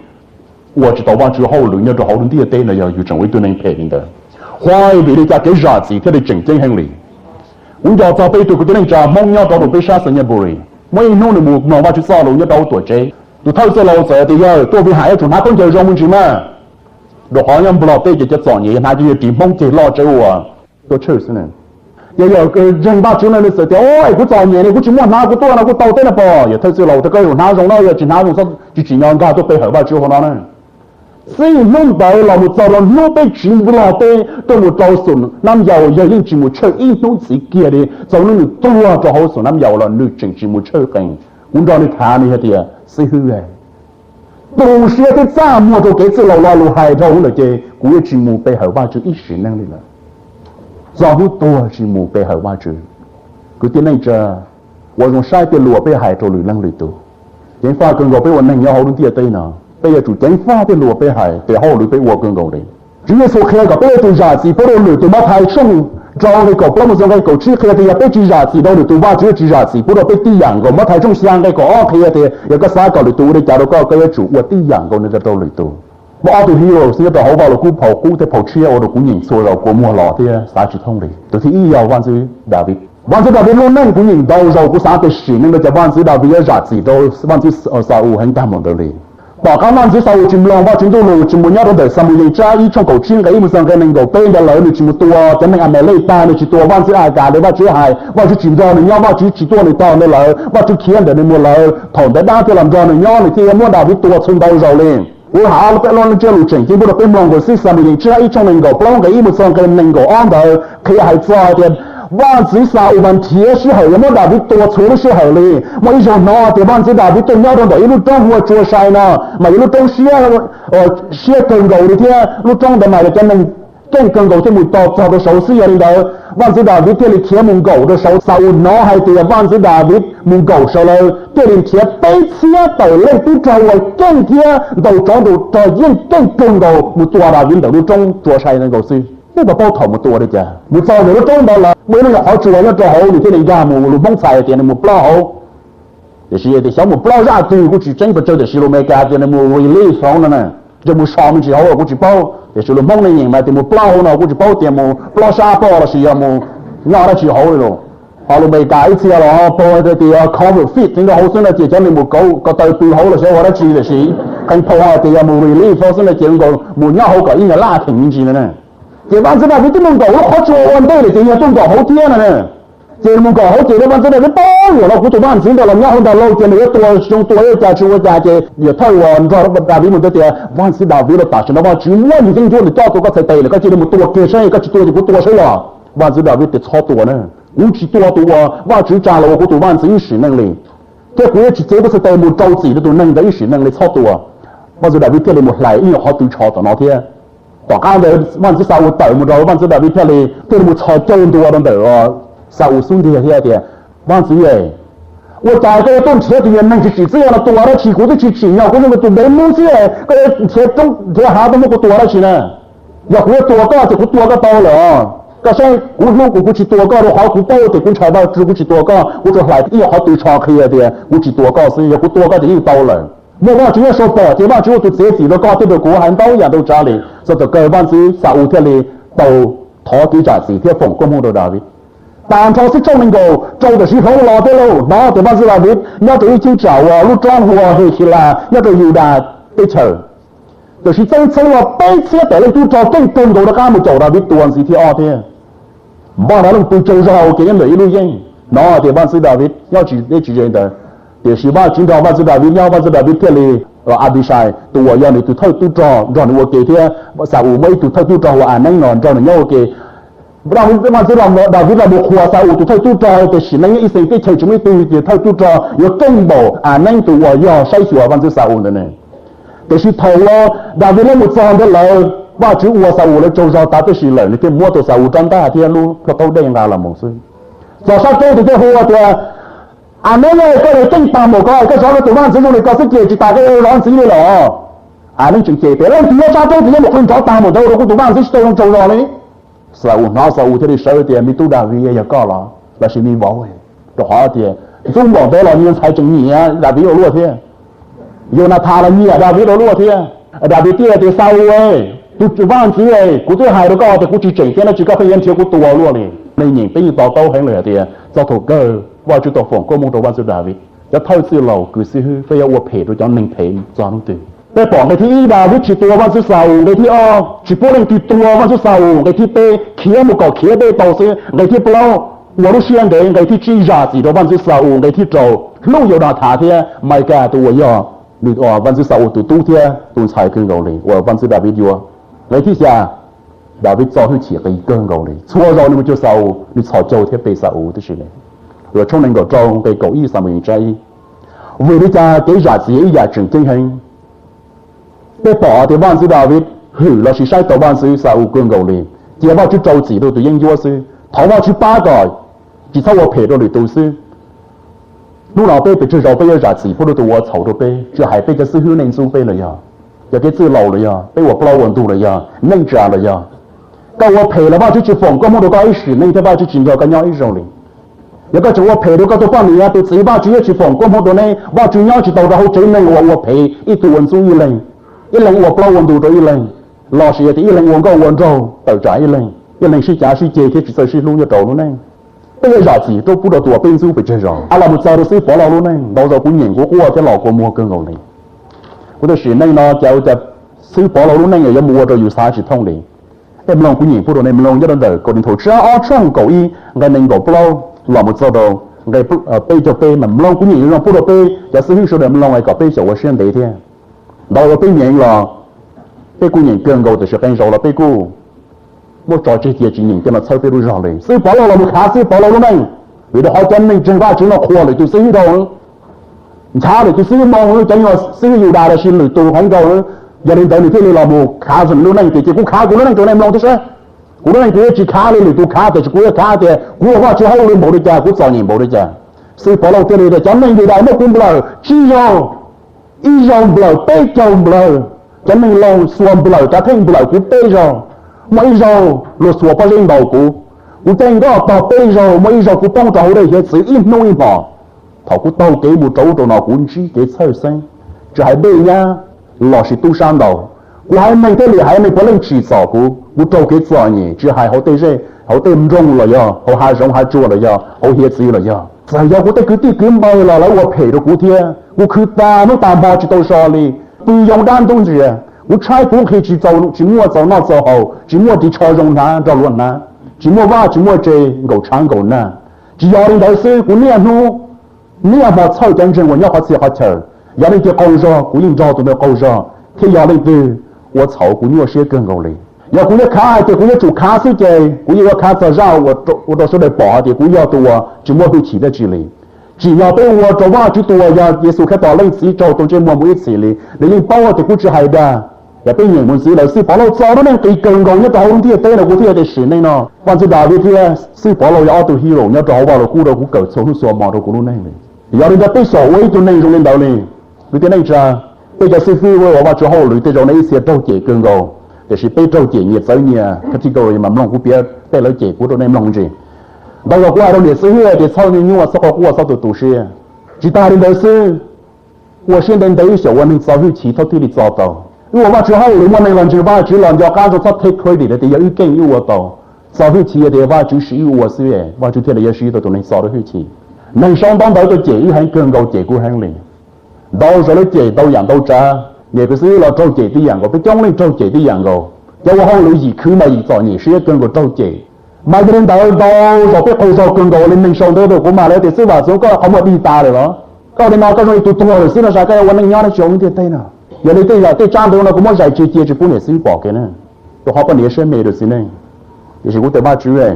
我知道ว่า之後兩日就好多啲地呢要成為都能培養的花為你家給啥子佢哋正正行哩我要找被對佢哋能trả mong nhau đó被殺死一部哩每弄的木弄ว่า去殺路一刀ตัวเจตัวเท่าเ老者的要ตัว被害做哪工就讓門去嘛都好像不老對就撞嘢那就要點幫這老者啊都確實呢也有個人把出來的時候哦佢撞嘢你佢只摸哪個多哪個刀對了不也特別老的個有哪種了要只哪種說就只讓他都被害把之後呢所以弄到了我找了那被全部老的都冇招數那有人只冇出一種自己的就你多啊就好數那有了你淨只冇出嘅我讓你看你啲啊死去嘅都是啲雜物都給自老老路害到了嘅古只冇被害把就一時能力了找不多只冇被害把就佢啲那隻我用晒啲路被害到你能力多人發覺我被我能有好多啲對呢bây giờ chủ chánh pha cái lúa bê hải để họ lúa bê uo cương cầu đấy chỉ là số kia cả bây giờ tụi giả gì bây giờ lúa tụi mắt hải xong trao cái cầu bao giờ cái cầu chỉ kia thì bây giờ giả gì đâu lúa tụi ba chỉ giả gì bây giờ bây ti yang cầu mắt hải xong sang cái cầu kia thì giờ cái sao cầu lúa tụi đấy chả đâu có cái chủ uo ti yang cầu nên đâu lúa tụi mà tụi hero xí tụi họ vào lúa cú thì phao chia ở lúa cú nhìn xôi rồi cú mua lọ thì sao chỉ thông đấy tụi thì yêu văn sư David luôn nên cú nhìn đâu rồi cú sao thì xí nên là văn sư David giả gì đâu văn sư ở sao hành tam một đời bỏ các bạn dưới sau chìm lòng vào chúng tôi lù chìm một nhau đó để sao một ngày cha ý trong cầu chiên cái ý một sang cái mình cầu tên đã lợi được chìm một tua cho nên anh này lấy ta được chỉ tua bạn dưới ai cả để vào chữ hài vào chữ chìm do này nhau vào chỉ tua này to này lợi vào chữ khiến để mua lợi thổn để đa thì làm do này nhau này thì mua đào với tua xung đầu rồi liền ủa hả lúc đó chơi lù chỉnh thì bữa đó bên lòng của xí sao một ngày cha ý trong mình cầu plong cái ý một sang cái mình cầu on đời khi hài cho thì bạn dưới sau bạn thiệt sự hở mà đào với tua chú nó sự hở liền mà ý rồi nó thì bạn dưới đào với tua nhau đó để lúc trong mua chua sai nó mà lúc trong xia cần cầu đi thế lúc trong để mà cho mình cái cần cầu cho mùi to cho cái xấu xí ở đây bạn dưới đào với cái lịch thiệt mùng cầu cái xấu sau nó hay thì bạn dưới đào với mùng cầu sau này cái lịch thiệt bấy xia tàu lên tí trâu rồi cái thiệt đầu tròn đầu trò yên cái cần cầu một tua đào với đầu lúc trong chua sai nên cầu xí cái bà bao thầu một tua đấy chả một sau này nó trong đó là mới nó họ chùa nó trò hậu thì thế này ra một bông xài tiền một plau hậu thì sống một plau ra từ cũng chỉ tranh vật chơi để xíu mẹ cả tiền một relief xong nè cho một sao mình chỉ hậu cũng chỉ bao để xíu mông này nhìn mà thì một plau nào cũng chỉ bao tiền một plau sa bao là xíu một nhỏ nó chỉ hậu rồi họ luôn mẹ cả ít xíu là họ bao thì cover fit nên là hậu xin là chỉ cho mình một câu có tới từ hậu là sẽ họ đã chỉ là xí thành phố họ thì một relief xong xin là chỉ một nhỏ hậu cả ý là la thỉnh mình chỉ nè chỉ bạn sẽ là với cái mông cổ nó khó chịu hơn đây là chỉ là mông cổ hậu thiên này chỉ mông cổ hậu chỉ là bạn sẽ là với bao nhiêu là của tụi bạn xin đó là nhau hơn là lâu chỉ là cái trong tuổi già chú già chỉ giờ thôi rồi rồi nó vì mình tới thì bạn sẽ đào vì nó tạo cho nó bao nhiêu nhiều những cái cho tụi có thể tây là cái chỉ là một tuổi kia sai cái chỉ tuổi thì của tuổi sai là bạn sẽ đào vì để cho tuổi này những chỉ tuổi bạn chỉ trả là của tụi bạn sẽ sử năng力cái của chỉ chế có thể một trâu chỉ để tụi năng để sử năng力cho tuổi bạn sẽ đào vì cái là một lại因为họ tự cho tụi nó thếต่อการเดินวันที่สาวต่อยมุดเราวันที่ดาวิทะเลที่มุดชอโจนตัวนั่นเด้อสาวสุ่นเดียเฮียเดียวันที่เอ๋我在这个动车里面能去这样的多了去，或者去去，要或者我准备东西，个车中这下都没个多了去呢，要或多个就多个包了。个所以我如果不去多个的话，我包的我才到只不去多个，我就来也好对长去的，我去多个是要不多个就又包了。莫话只要说白，这帮就都自己都搞这个国汉包也都家里，这个各帮子啥物天里都讨几家子天风公公都大的。但超是证明过，做的时候老的喽，那这帮子大的，要对去找啊，路装货黑起来，要对有的被抽，就是真正了被车得了都找更更多的干部走到的多是天二天，把那种不走上给人累路用，那这帮子大的要去那去人的。就是把今朝把这个为了把这个为这里阿比赛，ตัวอย่างนี้ตัวเท่าตัวจอจอนี่ว่าเกี่ยสาวไม่ตัวเท่าตัวจอว่านั่งนอนจอนี่ว่าเกี่ยเรามาจะเราดาวิดเราบอกว่าสาวตัวเท่าตัวจอแต่สิ่งนั้นอีสิ่งที่เชื่อจะไม่ตัวเท่าตัวจอยกเก่งบ่นั่งตัวย่อใช้สัวมันจะสาวนั่นเองแต่สิ่งเท่าว่าดาวิดเราหมดจอได้เลยว่าชื่อว่าสาวแล้วจอจอตาตัวสิ่งเลยนี่ที่มัวตัวสาวจันตาที่รู้เพราะเขาได้ยังไงล่ะมึงซึ่งจอสักตัวที่หัวตัวnên là cái này tinh tầm một cái số là tụi bạn sử dụng này có sức chế chỉ tại cái lon xí này là nên chừng chế bé lên thì nó ra tới thì một con chó tầm một đâu rồi tụi bạn sẽ trong trâu rồi đấy sao nó sao thế thì sao thì mình tu đào vì giờ có là chỉ mình bảo vậy rồi họ thì dùng bảo thế là nhân才整你啊đào vì luôn thế giờ là thà là như là đào vì luôn thế đào vì kia thì sao ấy tụi bạn chỉ ấy của tôi hai đứa con thì cũng chỉ chỉnh thế nó chỉ có phải yên thiếu của tôi luôn này nên nhìn bây giờ tao hay là thì do thủ cơว่าจุดต่อฝงก็มองตัววันสุดาวิจะเท่าซื้อเราคือซื้อเฟียวัวเพจโดยจอนหนึ่งเพจจอนตื่นไปบอกในที่ดาวิชิตัววันสุดเสาในที่อ้อชิโป้เล่นติดตัววันสุดเสาในที่เป้เขียมุกเก่าเขียเป้ต่อซื้อในที่เปล่าวอรุเชียนเดงในที่จีจ่าสีตัววันสุดเสาในที่โจลูกอยู่ดาถาเทียไม่แก่ตัวย่อหรือวันสุดเสาตัวตู้เทียตัวชายขึ้นเราเลยว่าวันสุดาวิยัวในที่เสียดาวิจอให้เฉียกันเกินเราเลยชั่วเราเนี่ยมันจะเสาหรือชอโจเทียเป้เสาที่สุดเลยrồi trong này có trong cái cầu ý sao mình chạy vì bây giờ cái giá trị giá trị kinh hành cái bỏ thì bạn sư David hử là chỉ sai tàu bạn sư sao cường cầu liền chỉ vào chú trâu chỉ đâu tụi yên vua sư tháo vào chú ba gọi chỉ sau vào phê đâu để tu sư lúc nào bây giờ rồi bây giờ giá trị phụ tụi tôi chầu đâu bây giờ hay bây giờ sư hữu nên su bây là giờ cái sư lầu là bây giờ bao vận tụ là nên trả là cái vào phê là bao chú chỉ phòng có một đồ cái sự nên thế bao chú chỉ cho cái nhau ít rồi liềnแล้วก็จะว่าเพลก็ตัวป้านี่ตัวสีบ้าชี้ชี้ฝงก็พอตัวนี้ว่าชี้ย่อชี้ตัวเราชี้นั่งว่าเพลอีตัววันสู้อีเลงว่าเปล่าวันดูตัวอีเลงรอเสียที่อีเลงวันก็วันเราต่อใจอีเลงชี้จ่าชี้เจที่ชี้ใส่ชี้ลุงจะโตนู้นเองbây giờ giả chỉ tôi phụตัวเป็นสู้ไปเจอเราอะไรมันจะรู้สึกพอเรารู้นั่งเราจะคุ้นหญิงก็กลัวจะหลอกกลัวมัวเกินเราเลย我的是那呢叫在ซื้อ保罗那个要摸着有30通的em lòng của nhìn phụ đồ này em lòng nhất đời có đến thổ cha ở trong cầu y ngày mình đổ bao lòng một giờ đầu ngày bây giờ bây mà lòng của nhìn lòng phụ đồ bây giả sử số em lòng ngày có bây giờ我先得的到了bây nhìn là bây của nhìn cường cầu thì sẽ bên rồi là bây của một trò chơi chỉ nhìn cho nó chơi bây rồi rồiซื้อ保罗là một kháซื้อ保罗này vì đó họ chân mình chân va chứ nó khua rồi tôiซื้อđâuช้าเลยtôiซื้อมองใจว่าซื้ออยู่ได้แล้วชินหรือตัวของเราgiờ đến tới thì là một khá dần luôn này thì chỉ cũng khá cũng nó chỗ này long thế sao cũng nó này chỉ khá lên tôi khá thì cũng khá thì cũng hoa chưa hậu lên bộ đi cha cũng sợ nhìn bộ đi cha sự bỏ lâu thì chấm mình thì đại nó cũng bờ chi rồi y rồi bờ tê trâu bờ chấm mình lâu xuồng bờ cá thanh bờ cũng tê rồi mấy rồi lột xuồng qua lên đầu cũng tên đó tàu tê rồi mấy rồi cũng phong trào đây hiện sự im nuôi bỏ thầu cũng tàu kế một trâu trâu nào cũng chỉ kế sơ xanh chỉ hai bên nha lò sĩ tu san đầu cú hai mình thế là hai mình có lên chỉ sọ cú trâu cái sọ nhỉ chứ hai họ tê rê họ tê rong là do họ hai rong hai chua là do họ hiệt gì là do giờ do cú tê cứ mày là lấy qua phê được cú thia cú cứ ta nó ta bao chỉ tàu sọ đi từ dòng đan东西cú trai cú khi chỉ mua dầu nó dầu hậu chỉ mua đi cho rong na cho luôn na chỉ mua va chỉ mua chơi gấu trắng gấu na chỉ要你来ซื้cú nia nu nia mà chơi chân chân我要好吃好吃要你就高热，古人找都没高热，天要你的，我操，古人些更高嘞。要古人看，就古人做看手机，古人要看早上，我到时候来报的，古人要多，就莫被起的之类。只要被我做完就多，要耶稣开到类似做到这莫没一次嘞，你包我的古只还的，也被人们是来是保罗找到那给更高，要到红天对了，古天的是那呢，反正大卫天是保罗要到 hero， 要找保罗古的古狗从所毛的古路那里，要你的被所谓就内容领导嘞。vì thế này cha bây giờ sư phi với họ cho họ lưỡi tới rồi này sẽ trâu chế cơn gầu để sẽ bây trâu chế nhiệt tới nhà các chị cầu mà lòng cũng biết bây giờ chế của tôi nem lòng gì bây giờ qua đâu để sư huyết để sau như mà sau qua sau tụ xe chỉ ta đến đấy sư 我现在等于小我们早就起头地里找到因为我之后我们那人就把只人家干着他 take credit 的要一更有我到早就起的话就是有我是耶我就听了也是都能找到去起能上当到个chế一很更高chế của hàng liền đâu rồi lấy chế đâu dạng đâu trả người cái xứ là trâu chế đi dạng cái trong lên trâu chế đi dạng rồi cho họ lấy gì cứ mà gì chọn gì sẽ cần của trâu chế mà cái đến đâu rồi cái cầu rồi cần đồ lên mình sống đâu cũng mà lấy thì xứ vào xuống có không có đi ta được đó có đến nào có rồi tụt rồi xứ là sao cáiวันนึงย้อนให้ชงที่เต้น่ะอย่าเลยเต้làเต้trang đâu nó cũng có giải chế chế chỉ cũng để xứ bỏ cái này tôi họ có nhớ xem mày được xứ này thì cũng tới ba chữ này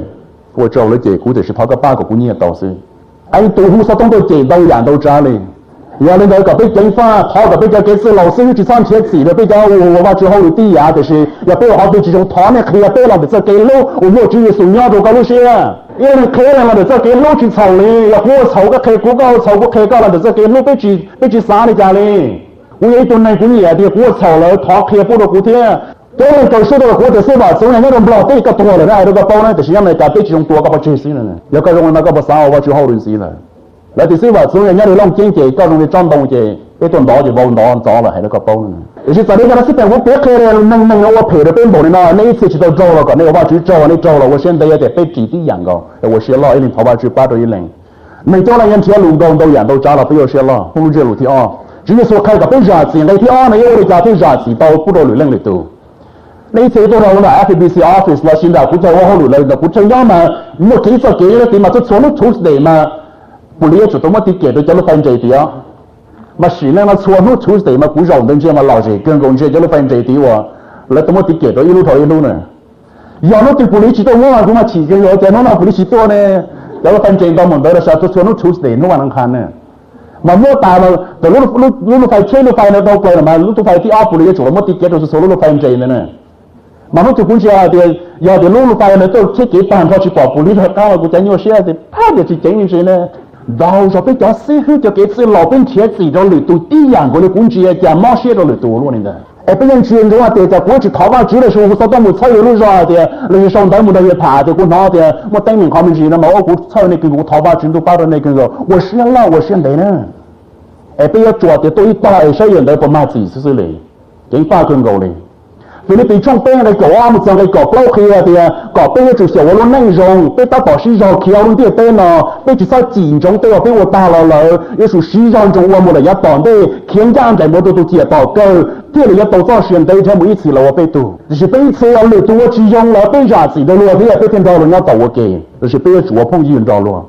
của trâu lấy chế cũng để tháo cái ba của cũng nhiều tàu xứ anh tụi hú sao trong tôi chế đâu dạng đâu trả liền要领导搞被警方讨个被叫给是老师去上学起的被叫我把之后有地呀就是要被好被这种讨呢可以被了的这给路我没只有送鸟都搞路些因为可能了的这给路去炒哩要我炒个开股高炒个开高了的这给路被去杀的家里我有一顿那股也的我炒了讨开不的股天都搞说的或者是吧从那种不老被个多了那这个包呢就是让人家被这种多个把这些了要个用那个把杀我之后的事了lại thì xí vào xuống nhà đi long chiến chế có trong cái trong đồng chế cái tuần đó thì bao đó gió là hay nó có bao nữa thì giờ đây cái xí tiền cũng biết cái nâng nâng nó phải được bên bộ này nó này chỉ cho trâu rồi còn này bao chữ trâu này trâu là tôi xem đây để bên chỉ tí dạng rồi tôi sẽ lo cái tháo bao chữ ba đôi cái này mình cho là nhân chia lùng đồng đâu dạng đâu trả là bây giờ sẽ lo không chơi lùng thì chỉ là số khai cả bên giả gì này thì này yêu được giả thì giả gì bao不多轮的都này thì tôi đâu là FBC office là xin đạo cũng cho họ lùng là cũng cho nhau mà một cái giờ cái thì mà tôi số nó chút để mà不理解，多么的给都叫了犯罪的啊！嘛是呢，嘛错误出的嘛，不让人家嘛老是跟公司叫了犯罪的哇，那多么的给都一路逃一路呢？要那对不理解的我嘛，嘛起个要在那不理解多呢，叫了犯罪到门到了啥，都错误出的，你往能看呢？嘛莫打了，等路犯车路犯了都怪了嘛，路犯第二不理解了，么的给都是说路犯罪的呢？嘛那就估计啊的，要的路犯了都去给办法去保不理他，干了估计有些的，怕的去经历谁呢？到时候被叫死去就给自己老本贴自己的里头第样个的工资也加毛些的里头了呢。哎，别人群众啊，对在过去淘宝直的时候，我说到我草有路上的，那上到我的也爬的，我拿的，我等明他们去了嘛，我草那个我淘宝直都把的那个个，我是老我是没呢。哎，不要做的都一把二十元都不买自己是嘞，给8更高嘞。vì nó bị trong bên này có một dòng cái có bao kia thì có bên chủ sở nó nâng rồng bên ta bỏ xí rồng kia luôn thì bên nó bên chỉ sao chỉ trong bên bên của ta là yêu số xí rồng trong một là nhất tòn đây khiến cho anh tại một tổ chia tàu cơ thì là nhất tàu cho xuyên đây theo mỗi次là bên tổ chỉ bên次là lựa tổ chỉ rồng là bên giả chỉ đó luôn thì bên thiên đạo là nhất tàu ok chỉ bên chủ phong yên đó luôn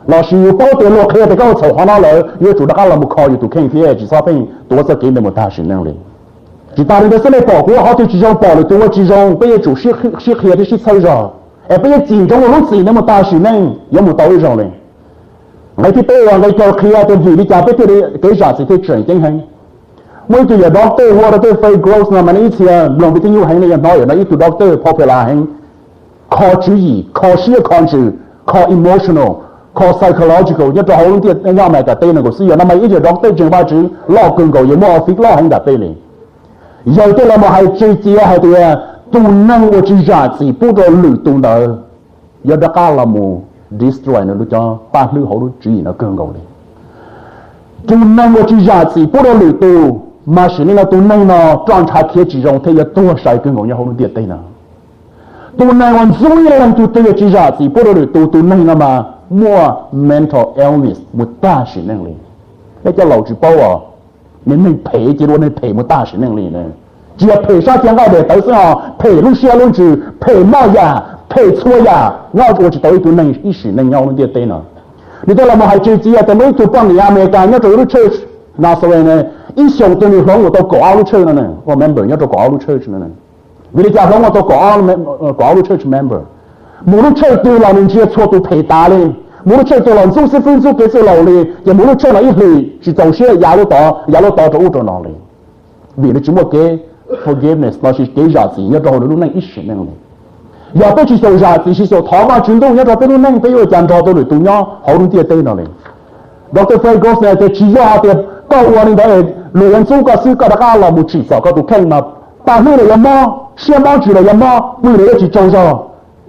là sự bao tiền lô kia thì có số họ nó là yêu chủ đó là một kho yêu tổ khen phía chỉ sao bên tổ sẽ kiếm được một ta sinh năng liền chỉ ta đến đây bỏ của họ thì chỉ trong bỏ được tôi chỉ trong bây giờ chủ siết kia thì siết sâu rồi, bây giờ chỉ trong lúc gì nó mà ta chỉ nên có một tối rồi này, ngay thì bây giờ cái cho kia thì vì đi chả biết cái giả thì chuyển chính hành, mỗi từ giờ doctor hoặc là từ face growth là mình ít thì lòng bị tiêu hành này nói ở đây từ doctor popular hành, khó chữ gì, khó siết khó chữ, khó emotional, khó psychological, nhất là họ luôn tiệt nhau mày cả tên là của siết, năm nay ít giờ doctor trường ba chữ lo cưng cầu, more office lo hành đặt tên này. giờ tôi là một hai chơi chia hai thì tu năng của chỉ giả chỉ bố đồ lử tu nợ giờ đã cả là một destroy nó cho ba lử hậu chỉ nó cơn gầu đi tu năng của chỉ giả chỉ bố đồ lử tu mà sự nên là tu năng nó trong trái kia chỉ rong thấy tu sai cơn gầu nhau hậu tiệt đây nè tu năng còn dối làm tu tới chỉ giả chỉ bố đồ lử tu năng nó mà mua mental illness một ta sự năng liền để cho lâu chỉ bao à mình赔chỉ luôn赔một大神能力呢，只要赔啥钱，我得都是赔路线路子，赔冒呀，赔错呀，我只都一度能一时能要弄点对呢。你到了嘛还最只要在美国帮你亚美干，要做路 church， 那所谓呢，一想到你讲我到搞路 church 了呢，我 member 要做搞路 church 了呢，为了讲我到搞路 church member， 无论 church 对了，你只要错都赔大嘞。无论这做了做事分数给做老的，也无论这了一类是走些压路到着物着哪里，为了怎么给 forgiveness， 那是给啥子，要找路那一时那个，要不去做啥子是说台湾群众要找别路那别有讲找到了东亚好多点对那里，Dr. Fergus 呢在只要的告我呢的女人做个事个大家老母至少个都看嘛，把那个什么先帮住了什么，为了要去做啥。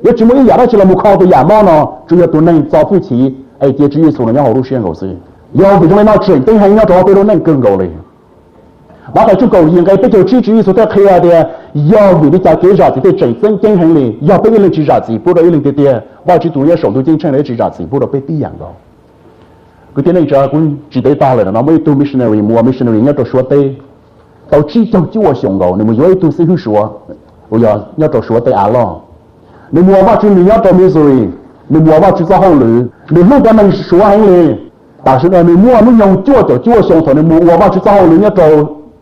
也只么一亚到起来，我靠的亚猫呢，主要都能造不起，这只有说了要好多时间搞事，要不就那只等还要找别人能更高嘞。我还就够应该比较支持说在开下的，要为了在给啥子的真正进行嘞，要被人支啥子，不然一人的的，我去读也手都进城来支啥子，不然被逼样的。个点那只管只得打来了，那么读 missionary， 我 missionary 要做说的，到只就我想到，你们有一读是去说，我要做说的啊咯。你摸吧，就你要找没水，你摸吧就找好路，你路边能说很嘞，但是呢，你摸你用脚就脚相同，你摸吧就找好路，你要找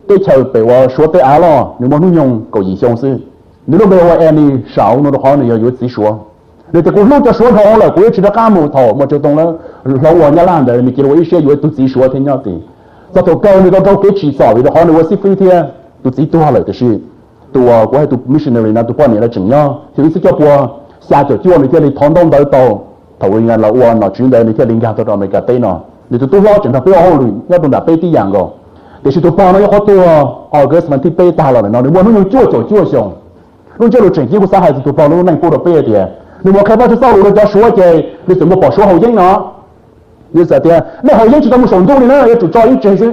对桥被我说对啊咯，你摸你用够意相似，你都没我按你少，你都好你要有自说，你这个路就说通了，过去的干木头，我就懂了，老我家烂的，你记得我一些有都自说听要的，这都高你都找给起早的，好你我是飞天都自多了的是。ตัวกูให้ตัว missionary นะตัวป้อนเนี่ยเราจึงเนาะที่วิศวกรชาติจ้วนในที่นี้ท้องต้องเติบโตถ้าวันงานเราอ้วนเนาะจึงเดินในที่ลิงกาตัวเราไม่กระเต้เนาะนี่ตัวล้อจึงทำเพื่อห้องลุยแล้วตัวแบบเป้ที่อย่างก็แต่สิตัวป้อนเนี่ยเขาตัวออเกสมันที่เป้ตาเราเนาะในวันนู้นยังจ้วชงรุ่นเจ้าเราจึงที่กูสาหัสตัวป้อนนู้นนั่งพูดเราเป้เดียในวันใครว่าจะเศร้าเราจะชัวร์ใจในสมมติบอกชัวร์เขายิ่งเนาะนี่สิเดียในเขายิ่งจะต้องมาส่งตัวนี่นะ要主张一真心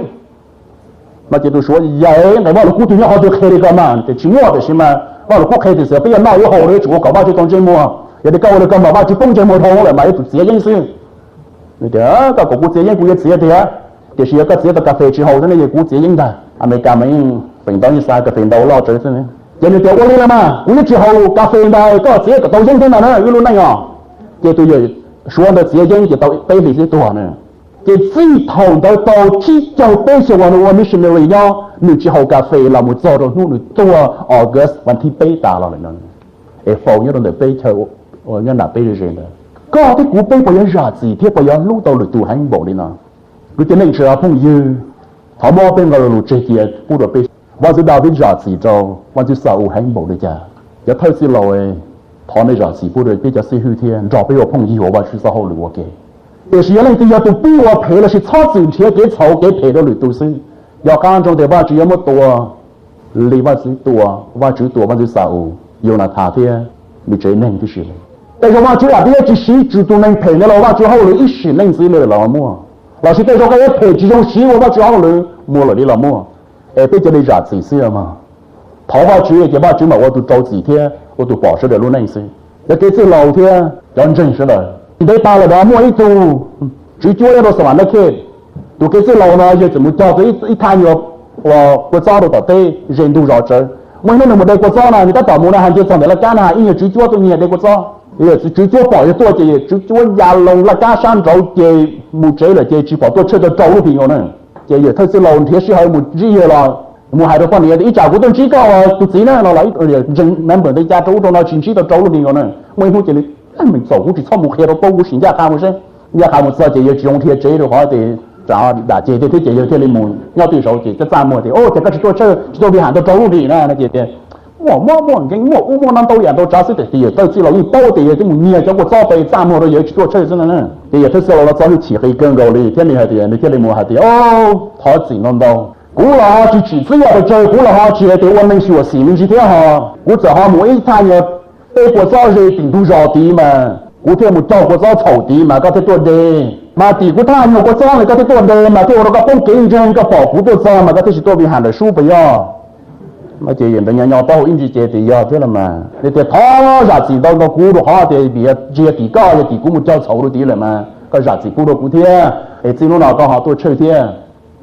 那就是说，我了古对好多开的干嘛？这寂寞的是嘛？我了不开的时候，不要闹有好的主，搞嘛就当节目，也得搞了干嘛就帮节目通了嘛，也就这样子。你的，个股这样股也这样的，就是一个这个咖啡之后，那也股这样的，还没干嘛？分到一三个分到老这是呢。人家叫我来了嘛，我之后咖啡的个这个都认真了呢，有路那样，这都有说的这样就到北里是多少呢？这最头的到只就被说完了，我们是没有要你之后咖啡了，我做到นู่นตัว August วันที่เป้ตาเราเลยนั่นฟอเนี่ยเราเป้เธอเนี่ยหน้าเป้เรื่อยๆก็ที่กูเป้ไปยังราศีที่ไปยังลูกตัวหรือตัวให้บอกเลยนะกูจะนั่งเชื่อพุ่งยืนถามว่าเป็นเราหรือเจียพูดว่าเป้ว่าจะดาวเป็นราศีเจ้าว่าจะสาวให้บอกเลยจ้ะจะเท่าสิเราถอนในราศีพูดเลยเป้จะซื้อหื้อเทียนรอไปว่าพุ่งยืนว่าชื่อสาวหรือว่าเกแต่是原来都要都比我赔了是超挣钱给炒给赔到里都是要干中的话只要么多里话只多话只多话就少有那他的你这能就是但是话只那边只是只都能赔了话之后了一时能之类了么老是对说个赔这种事我话之后了没了的了么被这里啥子事嘛 thảo hoa chữ cái ba chữ mà tôi trâu gì thế tôi bỏ sẽ được luôn này xí để cái chữ lâu thế chân chân sẽ đời đây ta là đó mua ít tu chữ chúa đó sao mà nó kia tôi cái chữ lâu nó giờ chỉ muốn cho cái ít thay nhiều và quốc gia đồ tê rèn tu rõ chơi mỗi nơi một đây quốc gia này người ta bảo muốn là hàng chưa xong để là cá này ít nhiều chữ chúa tôi nghe đây quốc gia giờ chữ chúa bỏ cho tôi chỉ chữ chúa già lồng là cá san trâu chỉ một chế là chỉ bỏ tôi chơi được trâu luôn thì nhiều nữa chỉ giờ thôi chữ lâu thì sẽ hơi một gì là một hai đứa con này ít chào của tôi chỉ có tôi chỉ nó là ít dân member đây cha trâu trong nó chính chỉ tao trâu luôn thì nhiều nữa mỗi hôm chỉ mình sầu cũng chỉ xong một khi đó tôi cũng xin ra cao một xe ra cao một giờ chỉ giờ dùng thiết chế rồi hỏi thì trả đã chế thì chỉ giờ thiết lên mùi nhau từ số chỉ cho mua thì ô thì cái tôi chơi tôi bị hạn tôi trâu đi nè nó chỉ thì mua cái mua năm tôi tôi trả sức thì tôi chỉ là ít bao thì cái mùi nhiều cho tôi cho về ra mua rồi giờ tôi chơi真的呢thì giờ tôi sau nó cho nó chỉ cái cơn rồi thì thế này thì nó thiết lên mùi thì ô thọ chỉ non đâu cú là chỉ要chơi cú là họ chỉ để我们学习，你知道哈？我这哈每一餐呢，对国家是顶多少地嘛？我听我找国家草地嘛，搞得多的，嘛地国他有国家了，搞得多的嘛，对我那个帮竞争个保护国家嘛，搞得是多比喊的输不要。mà chỉ hiện tại nhà tao in chỉ chế thì giờ thế là mà để tháo ra chỉ đâu nó cú đồ họ thì bị chế thì cao thì cũng một trâu xấu rồi tí là mà cái ra chỉ cú đồ cú thế thì chỉ lúc nào có họ tôi chơi thế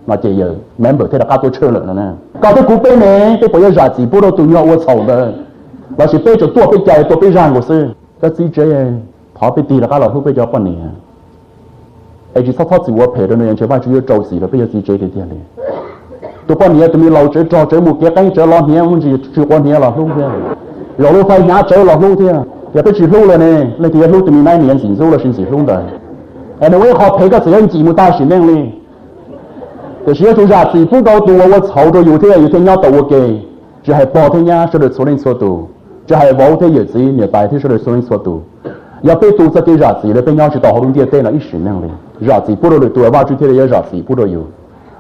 mà chỉ giờ member thế là các tôi chơi lại nè các tôi cũng bên này cái bây giờ giả chỉ bố đâu tụi nhau xấu đó và chỉ bây giờ tôi bây giờ tôi bây giờ của sư cái gì chơi họ bây giờ là các loại thuốc bây giờ con này ai chỉ sao chỉ tôi phải đó nên chỉ phải chỉ trâu gì là bây giờ gì chơi thì thế này tôi con này tôi mình lâu chơi một cái chơi lo nhé muốn gì chơi con nhé là luôn thế rồi lúc phải nhá chơi là luôn thế giờ tôi chỉ luôn rồi nè lấy thì luôn tụi mình này年薪收了薪水luôn rồi anh nói họ thấy cái sự anh chỉ một ta xin lên đi就是做啥子不高度我操着有天要到我给只还包天呀说的所人所度只还包天有子你白天说的所人所度要被读这给啥子了被要是到好多点对了一时能力啥子不都的多吧就天也啥子不都有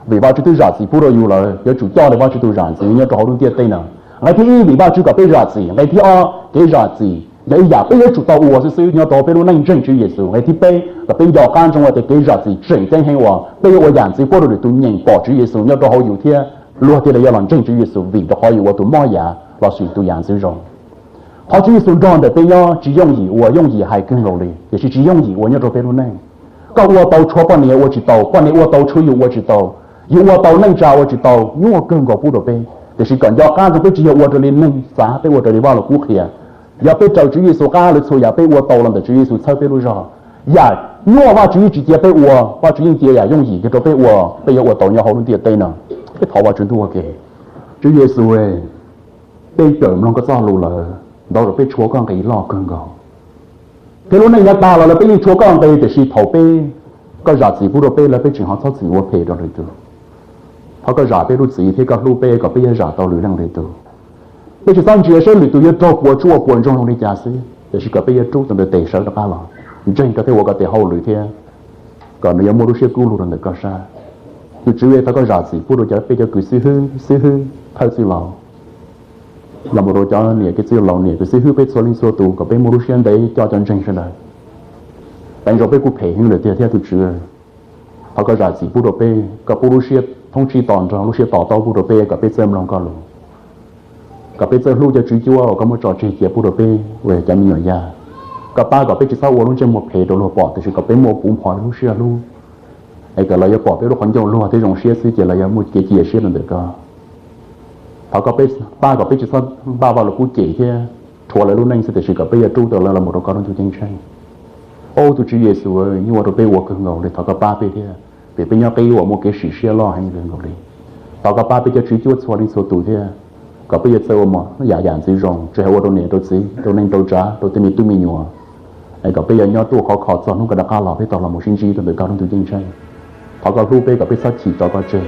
为吧就对啥子不都有了要主要的吧就都啥子你要到好多点对了那天一为吧就搞被啥子那天二给啥子也也被也主到我是属于你要到被路那证据也是那天被个被要干中我的给啥子证真很我被我样子过了的都人保持也是你要到好有天落地了要让证据也是为的好有我都冒呀老是都样子容他就是说让的被要只用意我用意还更努力也是只用意我要到被路内告我到错半年我知道半年我到出有我知道有我到内家我知道因为我更高不的被就是感觉干着被只有我这里能啥被我这里忘了顾客อย่าไปเจ้าจุยสุก้าเลยอย่าไปวัวโตแล้วแต่จุยสุเช่าไปรู้จักอย่านัวว่าจุยจีเจียไปวัวว่าจุยเจียอย่า用意ก็จะไปวัวไปวัวโตเนี่ยเขาลุ้นเตียเต้นน่ะไปถอว่าจุนตัวเกจุยสุเอไปเจิมลองก็จ้ารู้เลยเราไปชัวก้องกับอีหลอกกันก่อนแต่รู้ในยาตาเราไปชัวก้องไปแต่ชีถอไปก็อยากสีผู้เราไปแล้วไปจึงเขาชอบสีวัวเพดอะไรตัวเขาก็อยากไปรู้สีที่กับรู้ไปกับไปอยากต่อหรือเรื่องอะไรตัวbây giờ sang chia sẻ lụt tụi tôi của chúa của trong lòng đi giả sử để chỉ có bây giờ chú tụi tôi tệ sợ đó cả là trên có thể qua có thể hậu lụt thế còn nếu mua đồ xe cũ luôn được có sao tụi chú ấy phải có giả sử phụ đồ cho bây giờ cứ xí hư thay xí lầu là một đồ cho nè cái xí lầu nè cái xí hư bây số linh số tụ có bây mua đồ xe đấy cho chân trên này bạn rồi bây cụ thể hình được theo tụi chú phải có giả sử phụ đồ bây có phụ đồ xe thông chi toàn trong đồ xe tỏ tao phụ đồ bây có bây xem lòng có luônกับไปเจอลูกจะชี้จั่วก็มาจอดเฉียบผู้โดเป้เวจะมีหน่อยยากับป้ากับไปจะเศร้าวัวลุงจะหมดเพดโลปอดแต่ฉันกับไปหมดปุ่มพอลูกเชื่อลูกไอ้กับเราจะปอดไปลูกคนเจ้าลูกที่รงเชื่อซื้อเจริญมุดเกี่ยเชื่อนั่นเด็กก็เขาก็ไปป้ากับไปจะเศร้าบ้าว่าเราพูดเกี่ยแค่ทัวร์เลยลูกนั่งแต่ฉันกับไปจะจู้ตัวเราหมดเราก็ต้องจู้จริงใช่โอ้ตัวชี้เยซูนี่ว่าเราไปวัวกันเงาเลยเขาก็ป้าไปเที่ยไปย่อไปวัวโมเกสิเชื่อล่อให้เรื่องเงาเลยเขาก็ป้าไปจะชี้จั่วสวรรค์สวตุเที่ยก็ไปยึดเซลล์มาอย่าอย่างสีรงจะให้ว่าตัวเนี่ยตัวสีตัวนึงตัวจ้าตัวที่มีตู้มีหนัวไอ้ก็ไปยันยอดตัวเขาขอสอนนุ่งกระดาษหล่อให้ต่อเราหมดชิ้นจีตัวเด็กเขาต้องตัวจริงใช่เขาก็รู้ไปกับไปซัดฉีดต่อก็เจอ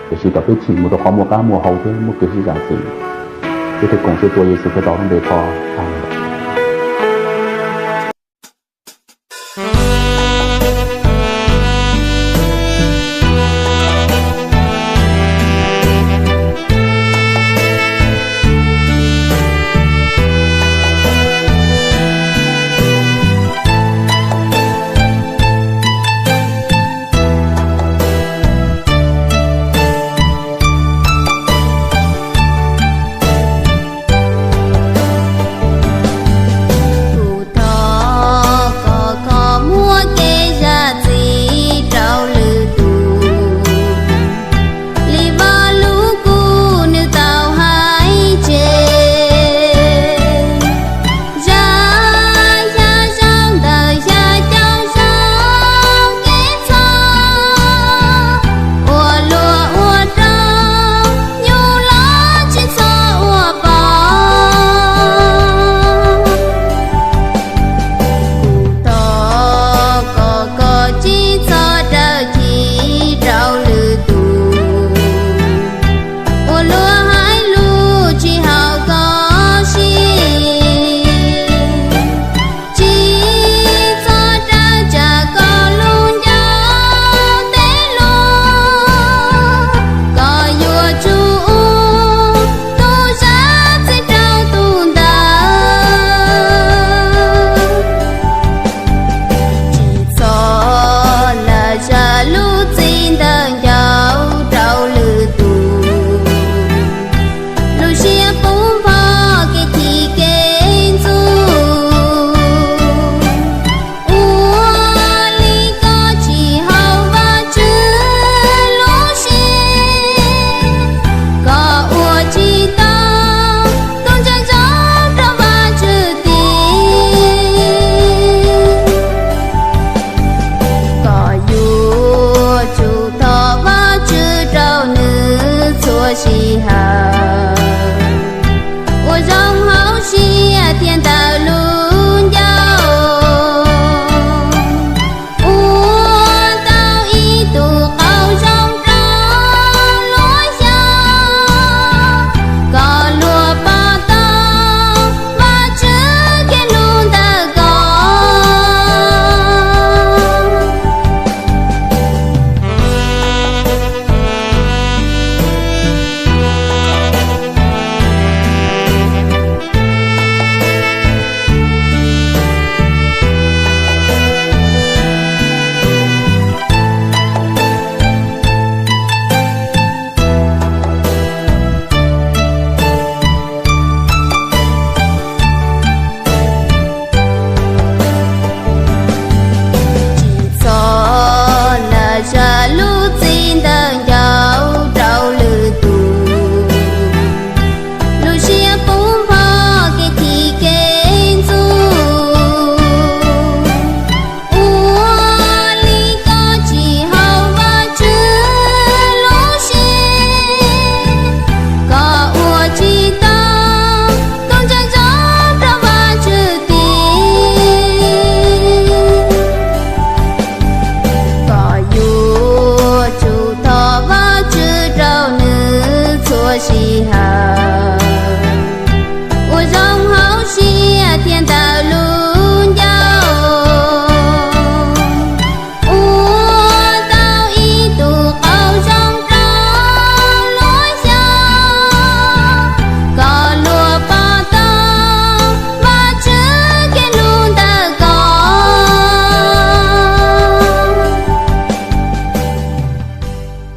แต่ฉีดกับไปฉีดมัวตัวเขามัวก้ามัวเฮาเท่มัวเกิดที่อย่างสีที่ถูกกงเชื่อตัวเยซูไปต่อต้องเดือดพอ西哈